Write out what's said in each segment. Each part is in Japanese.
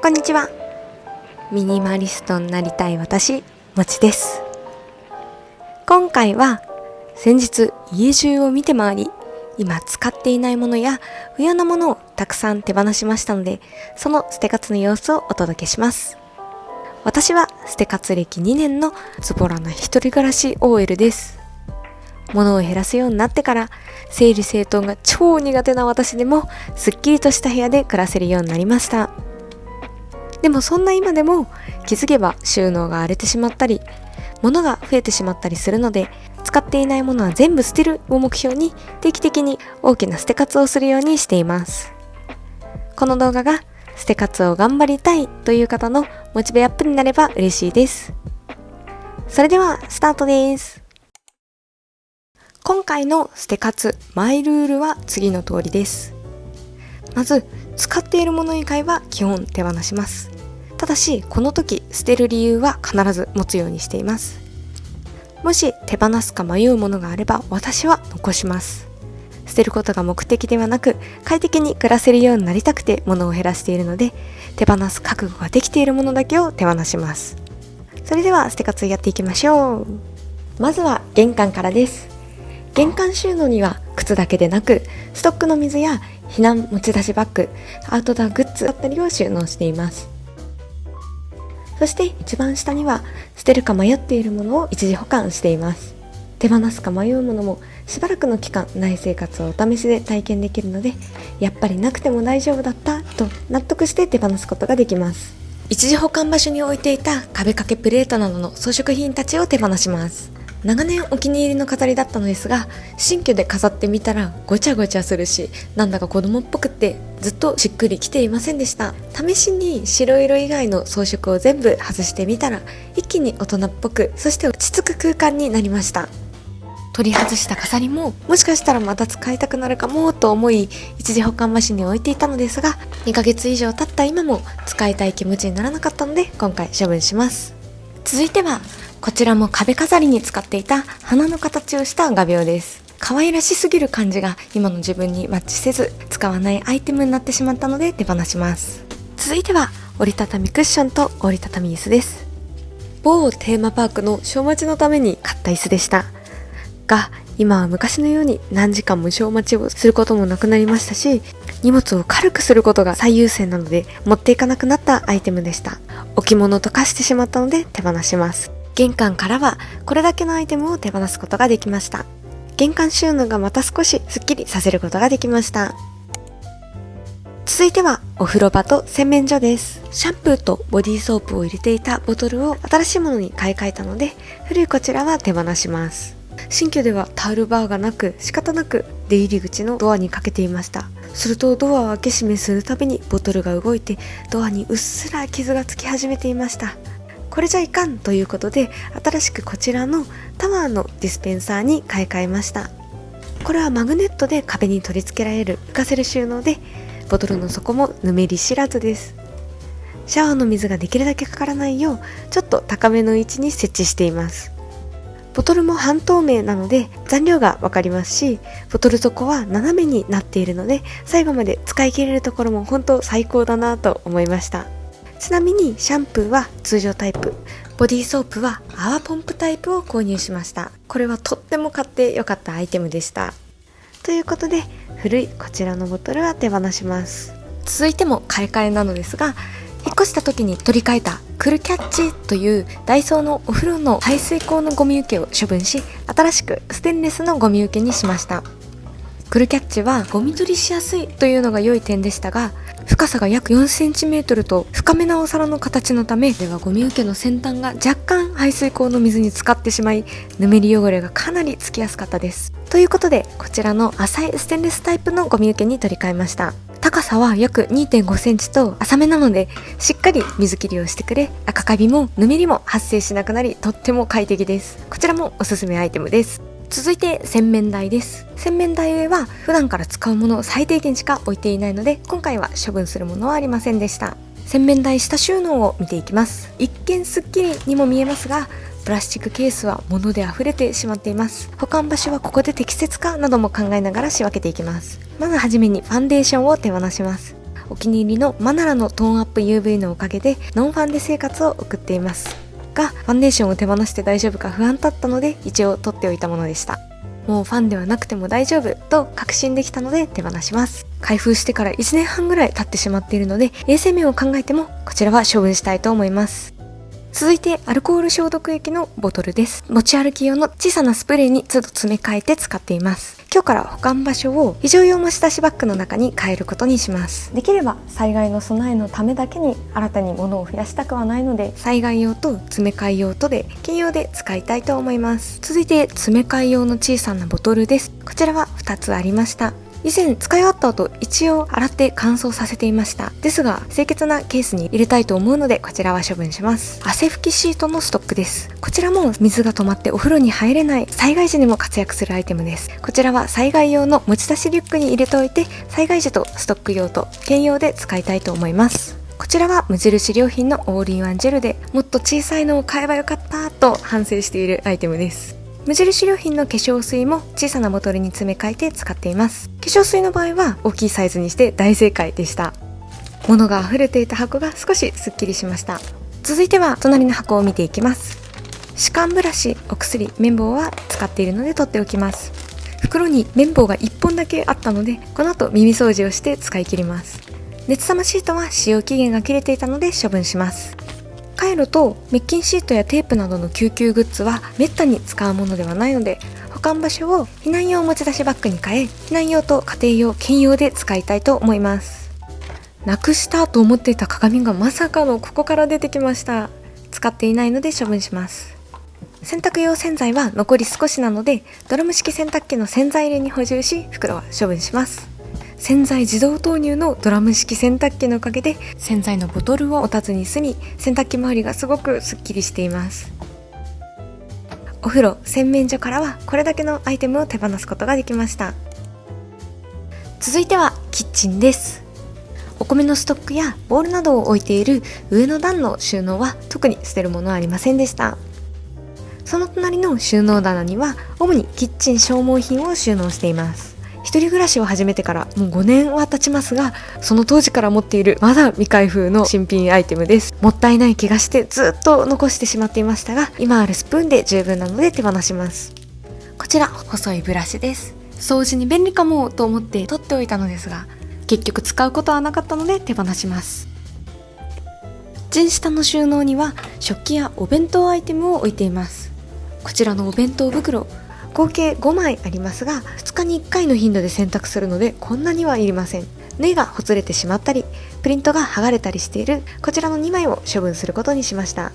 こんにちは。ミニマリストになりたい私、もちです。今回は先日家中を見て回り、今使っていないものや不要なものをたくさん手放しましたので、その捨て活の様子をお届けします。私は捨て活歴2年のズボラな一人暮らし OL です。物を減らすようになってから整理整頓が超苦手な私でもすっきりとした部屋で暮らせるようになりました。でもそんな今でも気づけば収納が荒れてしまったり物が増えてしまったりするので、使っていないものは全部捨てるを目標に定期的に大きな捨て活をするようにしています。この動画が捨て活を頑張りたいという方のモチベアップになれば嬉しいです。それではスタートです。今回の捨て活マイルールは次の通りです。まず、使っているもの以外は基本手放します。ただしこの時捨てる理由は必ず持つようにしています。もし手放すか迷うものがあれば私は残します。捨てることが目的ではなく、快適に暮らせるようになりたくて物を減らしているので、手放す覚悟ができているものだけを手放します。それでは捨て活やっていきましょう。まずは玄関からです。玄関収納には靴だけでなく、ストックの水や避難持ち出しバッグ、アウトドアグッズだったりを収納しています。そして一番下には捨てるか迷っているものを一時保管しています。手放すか迷うものもしばらくの期間内生活をお試しで体験できるので、やっぱりなくても大丈夫だったと納得して手放すことができます。一時保管場所に置いていた壁掛けプレートなどの装飾品たちを手放します。長年お気に入りの飾りだったのですが、新居で飾ってみたらごちゃごちゃするし、なんだか子供っぽくってずっとしっくりきていませんでした。試しに白色以外の装飾を全部外してみたら、一気に大人っぽく、そして落ち着く空間になりました。取り外した飾りももしかしたらまた使いたくなるかもと思い、一時保管場所に置いていたのですが、2ヶ月以上経った今も使いたい気持ちにならなかったので今回処分します。続いてはこちらも壁飾りに使っていた花の形をした画鋲です。可愛らしすぎる感じが今の自分にマッチせず、使わないアイテムになってしまったので手放します。続いては折りたたみクッションと折りたたみ椅子です。某テーマパークのショー待ちのために買った椅子でしたが、今は昔のように何時間もショー待ちをすることもなくなりましたし、荷物を軽くすることが最優先なので持っていかなくなったアイテムでした。置物と化してしまったので手放します。玄関からはこれだけのアイテムを手放すことができました。玄関収納がまた少しスッキリさせることができました。続いてはお風呂場と洗面所です。シャンプーとボディーソープを入れていたボトルを新しいものに買い替えたので、古いこちらは手放します。新居ではタオルバーがなく、仕方なく出入り口のドアにかけていました。するとドアを開け閉めするたびにボトルが動いて、ドアにうっすら傷がつき始めていました。これじゃいかんということで、新しくこちらのタワーのディスペンサーに買い替えました。これはマグネットで壁に取り付けられる浮かせる収納で、ボトルの底もぬめり知らずです。シャワーの水ができるだけかからないよう、ちょっと高めの位置に設置しています。ボトルも半透明なので残量がわかりますし、ボトル底は斜めになっているので、最後まで使い切れるところも本当最高だなと思いました。ちなみにシャンプーは通常タイプ、ボディーソープは泡ポンプタイプを購入しました。これはとっても買ってよかったアイテムでした。ということで古いこちらのボトルは手放します。続いても買い替えなのですが、引っ越した時に取り替えたクルキャッチというダイソーのお風呂の排水口のゴミ受けを処分し、新しくステンレスのゴミ受けにしました。クルキャッチはゴミ取りしやすいというのが良い点でしたが、深さが約 4cm と深めなお皿の形のためでは、ゴミ受けの先端が若干排水口の水に浸かってしまい、ぬめり汚れがかなりつきやすかったです。ということでこちらの浅いステンレスタイプのゴミ受けに取り替えました。高さは約 2.5 センチと浅めなので、しっかり水切りをしてくれ、赤カビもぬめりも発生しなくなり、とっても快適です。こちらもおすすめアイテムです。続いて洗面台です。洗面台は普段から使うものを最低限しか置いていないので、今回は処分するものはありませんでした。洗面台下収納を見ていきます。一見すっきりにも見えますが、プラスチックケースは物で溢れてしまっています。保管場所はここで適切かなども考えながら仕分けていきます。まずはじめにファンデーションを手放します。お気に入りのマナラのトーンアップ UV のおかげでノンファンデ生活を送っていますが、ファンデーションを手放して大丈夫か不安だったので一応取っておいたものでした。もうファンではなくても大丈夫と確信できたので手放します。開封してから1年半ぐらい経ってしまっているので、衛生面を考えてもこちらは処分したいと思います。続いてアルコール消毒液のボトルです。持ち歩き用の小さなスプレーに都度詰め替えて使っています。今日から保管場所を非常用持ち出しバッグの中に変えることにします。できれば災害の備えのためだけに新たに物を増やしたくはないので、災害用と詰め替え用とで兼用で使いたいと思います。続いて詰め替え用の小さなボトルです。こちらは2つありました。以前使い終わった後一応洗って乾燥させていました。ですが清潔なケースに入れたいと思うのでこちらは処分します。汗拭きシートのストックです。こちらも水が止まってお風呂に入れない災害時にも活躍するアイテムです。こちらは災害用の持ち出しリュックに入れておいて、災害時とストック用と兼用で使いたいと思います。こちらは無印良品のオールインワンジェルで、もっと小さいのを買えばよかったと反省しているアイテムです。無印良品の化粧水も小さなボトルに詰め替えて使っています。化粧水の場合は大きいサイズにして大正解でした。物が溢れていた箱が少しすっきりしました。続いては隣の箱を見ていきます。歯間ブラシ、お薬、綿棒は使っているので取っておきます。袋に綿棒が1本だけあったので、この後耳掃除をして使い切ります。熱さまシートは使用期限が切れていたので処分します。カイロと滅菌シートやテープなどの救急グッズはめったに使うものではないので、保管場所を避難用持ち出しバッグに変え、避難用と家庭用兼用で使いたいと思います。なくしたと思っていた鏡がまさかのここから出てきました。使っていないので処分します。洗濯用洗剤は残り少しなので、ドラム式洗濯機の洗剤入れに補充し、袋は処分します。洗剤自動投入のドラム式洗濯機のおかげで洗剤のボトルを持たずに済み、洗濯機周りがすごくすっきりしています。お風呂、洗面所からはこれだけのアイテムを手放すことができました。続いてはキッチンです。お米のストックやボウルなどを置いている上の段の収納は特に捨てるものはありませんでした。その隣の収納棚には主にキッチン消耗品を収納しています。一人暮らしを始めてからもう5年は経ちますが、その当時から持っているまだ未開封の新品アイテムです。もったいない気がしてずっと残してしまっていましたが、今あるスプーンで十分なので手放します。こちら細いブラシです。掃除に便利かもと思って取っておいたのですが、結局使うことはなかったので手放します。陣下の収納には食器やお弁当アイテムを置いています。こちらのお弁当袋、合計5枚ありますが、2日に1回の頻度で洗濯するのでこんなにはいりません。縫いがほつれてしまったり、プリントが剥がれたりしているこちらの2枚を処分することにしました。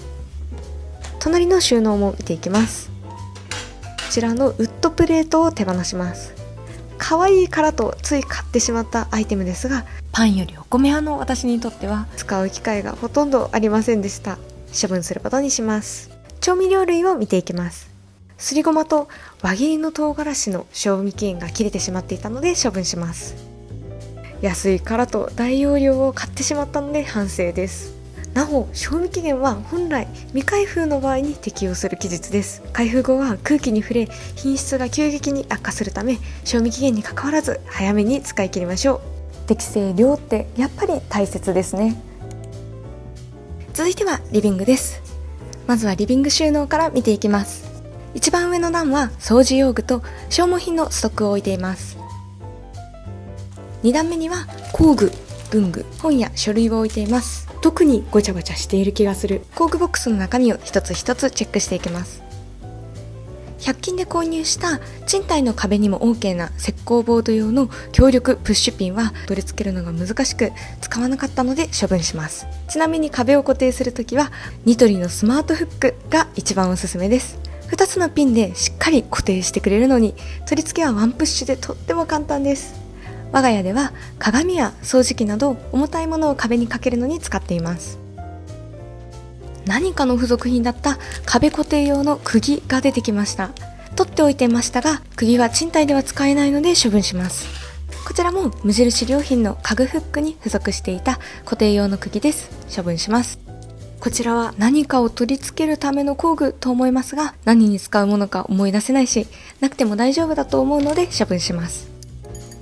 隣の収納も見ていきます。こちらのウッドプレートを手放します。可愛いからとつい買ってしまったアイテムですが、パンよりお米派の私にとっては使う機会がほとんどありませんでした。処分することにします。調味料類を見ていきます。すりごまと輪切りの唐辛子の賞味期限が切れてしまっていたので処分します。安いからと大容量を買ってしまったので反省です。なお、賞味期限は本来未開封の場合に適用する期日です。開封後は空気に触れ品質が急激に悪化するため、賞味期限に関わらず早めに使い切りましょう。適正量ってやっぱり大切ですね。続いてはリビングです。まずはリビング収納から見ていきます。一番上の段は掃除用具と消耗品のストックを置いています。2段目には工具、文具、本や書類を置いています。特にごちゃごちゃしている気がする工具ボックスの中身を一つ一つチェックしていきます。100均で購入した賃貸の壁にも OK な石膏ボード用の強力プッシュピンは取り付けるのが難しく使わなかったので処分します。ちなみに壁を固定するときはニトリのスマートフックが一番おすすめです。2つのピンでしっかり固定してくれるのに、取り付けはワンプッシュでとっても簡単です。我が家では鏡や掃除機など重たいものを壁にかけるのに使っています。何かの付属品だった壁固定用の釘が出てきました。取っておいてましたが、釘は賃貸では使えないので処分します。こちらも無印良品の家具フックに付属していた固定用の釘です。処分します。こちらは何かを取り付けるための工具と思いますが、何に使うものか思い出せないし、なくても大丈夫だと思うので処分します。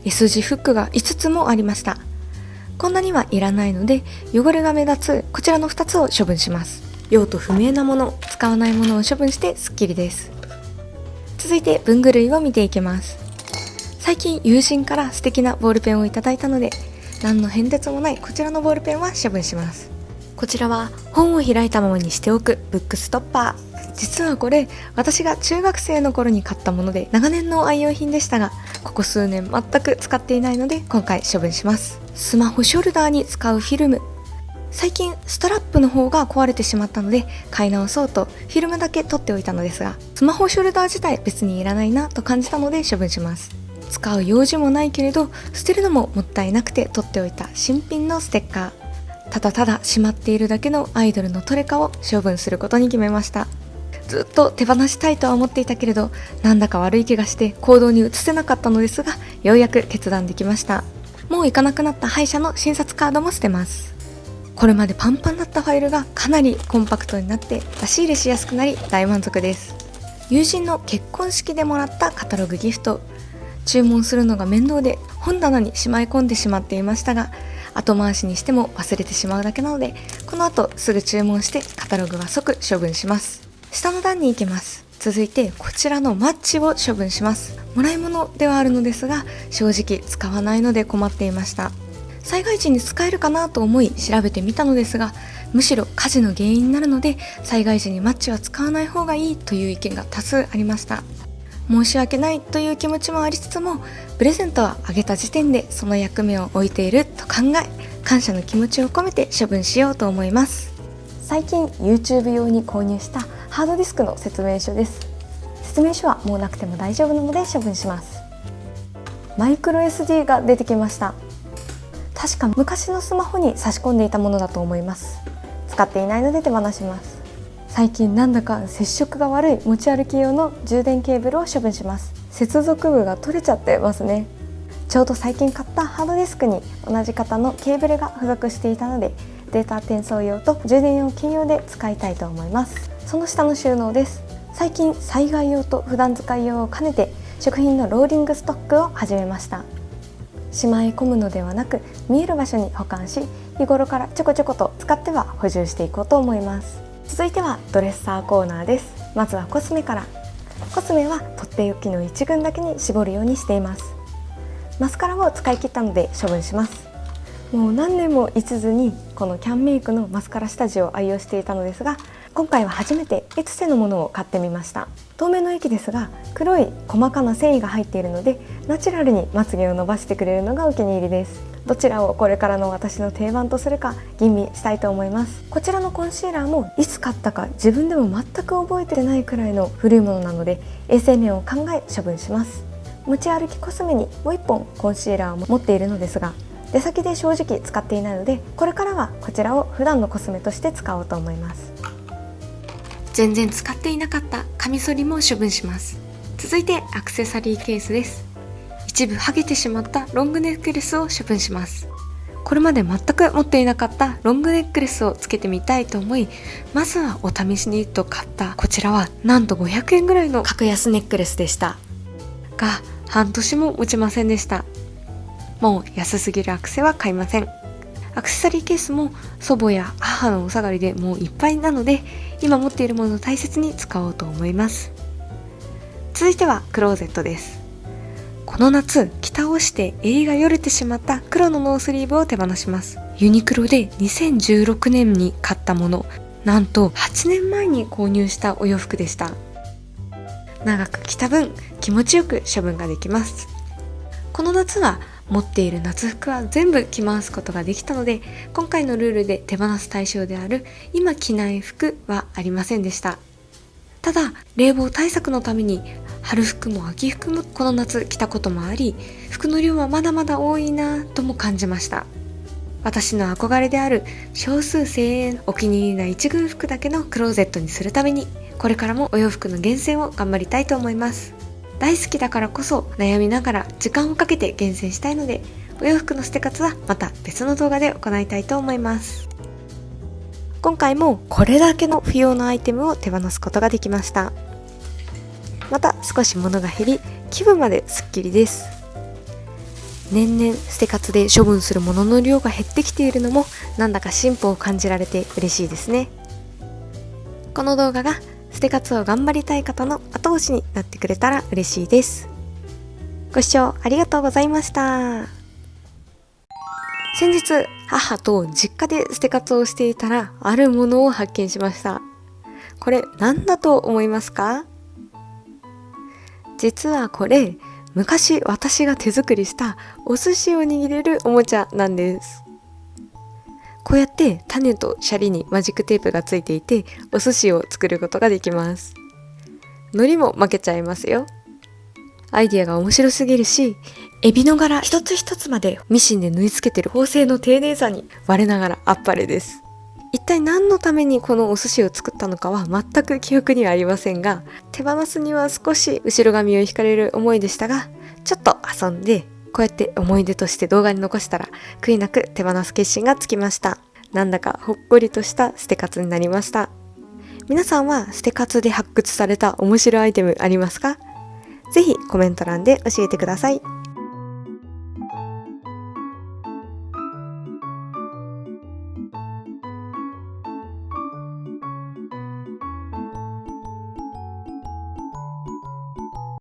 S 字フックが5つもありました。こんなにはいらないので、汚れが目立つこちらの2つを処分します。用途不明なもの、使わないものを処分してスッキリです。続いて文具類を見ていきます。最近友人から素敵なボールペンをいただいたので、何の変哲もないこちらのボールペンは処分します。こちらは本を開いたままにしておくブックストッパー。実はこれ、私が中学生の頃に買ったもので長年の愛用品でしたが、ここ数年全く使っていないので今回処分します。スマホショルダーに使うフィルム。最近ストラップの方が壊れてしまったので買い直そうとフィルムだけ取っておいたのですが、スマホショルダー自体別にいらないなと感じたので処分します。使う用事もないけれど捨てるのももったいなくて取っておいた新品のステッカー。ただただしまっているだけのアイドルのトレカを処分することに決めました。ずっと手放したいとは思っていたけれど、なんだか悪い気がして行動に移せなかったのですが、ようやく決断できました。もう行かなくなった歯医者の診察カードも捨てます。これまでパンパンだったファイルがかなりコンパクトになって出し入れしやすくなり大満足です。友人の結婚式でもらったカタログギフト。注文するのが面倒で本棚にしまい込んでしまっていましたが、後回しにしても忘れてしまうだけなので、この後すぐ注文してカタログは即処分します。下の段に行きます。続いてこちらのマッチを処分します。もらい物ではあるのですが、正直使わないので困っていました。災害時に使えるかなと思い調べてみたのですが、むしろ火事の原因になるので災害時にマッチは使わない方がいいという意見が多数ありました。申し訳ないという気持ちもありつつも、プレゼントはあげた時点でその役目を終えていると考え、感謝の気持ちを込めて処分しようと思います。最近 YouTube 用に購入したハードディスクの説明書です。説明書はもうなくても大丈夫なので処分します。マイクロ SD が出てきました。確か昔のスマホに差し込んでいたものだと思います。使っていないので手放します。最近なんだか接触が悪い持ち歩き用の充電ケーブルを処分します。接続部が取れちゃってますね。ちょうど最近買ったハードディスクに同じ型のケーブルが付属していたので、データ転送用と充電用兼用で使いたいと思います。その下の収納です。最近災害用と普段使い用を兼ねて食品のローリングストックを始めました。しまい込むのではなく、見える場所に保管し、日頃からちょこちょこと使っては補充していこうと思います。続いてはドレッサーコーナーです。まずはコスメから。コスメはとっておきの1群だけに絞るようにしています。マスカラを使い切ったので処分します。もう何年も一途にこのキャンメイクのマスカラ下地を愛用していたのですが、今回は初めてエツセのものを買ってみました。透明の液ですが黒い細かな繊維が入っているので、ナチュラルにまつげを伸ばしてくれるのがお気に入りです。どちらをこれからの私の定番とするか吟味したいと思います。こちらのコンシーラーもいつ買ったか自分でも全く覚えてないくらいの古いものなので、衛生面を考え処分します。持ち歩きコスメにもう1本コンシーラーを持っているのですが、出先で正直使っていないので、これからはこちらを普段のコスメとして使おうと思います。全然使っていなかったカミソリも処分します。続いてアクセサリーケースです。一部剥げてしまったロングネックレスを処分します。これまで全く持っていなかったロングネックレスをつけてみたいと思い、まずはお試しにと買ったこちらはなんと500円ぐらいの格安ネックレスでしたが、半年も持ちませんでした。もう安すぎるアクセは買いません。アクセサリーケースも祖母や母のお下がりでもういっぱいなので、今持っているものを大切に使おうと思います。続いてはクローゼットです。この夏着倒して襟がよれてしまった黒のノースリーブを手放します。ユニクロで2016年に買ったもの、なんと8年前に購入したお洋服でした。長く着た分気持ちよく処分ができます。この夏は持っている夏服は全部着回すことができたので、今回のルールで手放す対象である今着ない服はありませんでした。ただ冷房対策のために春服も秋服もこの夏着たこともあり、服の量はまだまだ多いなぁとも感じました。私の憧れである少数1000円お気に入りな一軍服だけのクローゼットにするために、これからもお洋服の厳選を頑張りたいと思います。大好きだからこそ悩みながら時間をかけて厳選したいので、お洋服の捨て方はまた別の動画で行いたいと思います。今回もこれだけの不要なアイテムを手放すことができました。また少し物が減り、気分まですっきりです。年々捨て活で処分するものの量が減ってきているのもなんだか進歩を感じられて嬉しいですね。この動画が捨て活を頑張りたい方の後押しになってくれたら嬉しいです。ご視聴ありがとうございました。先日母と実家で捨て活をしていたらあるものを発見しました。これ何だと思いますか？実はこれ昔私が手作りしたお寿司を握れるおもちゃなんです。こうやって種とシャリにマジックテープがついていてお寿司を作ることができます。海苔も負けちゃいますよ。アイディアが面白すぎるし、エビの柄一つ一つまでミシンで縫い付けてる縫製の丁寧さに我ながらあっぱれです。一体何のためにこのお寿司を作ったのかは全く記憶にはありませんが、手放すには少し後ろ髪を引かれる思いでしたが、ちょっと遊んでこうやって思い出として動画に残したら悔いなく手放す決心がつきました。なんだかほっこりとした捨て活になりました。皆さんは捨て活で発掘された面白いアイテムありますか？ぜひコメント欄で教えてください。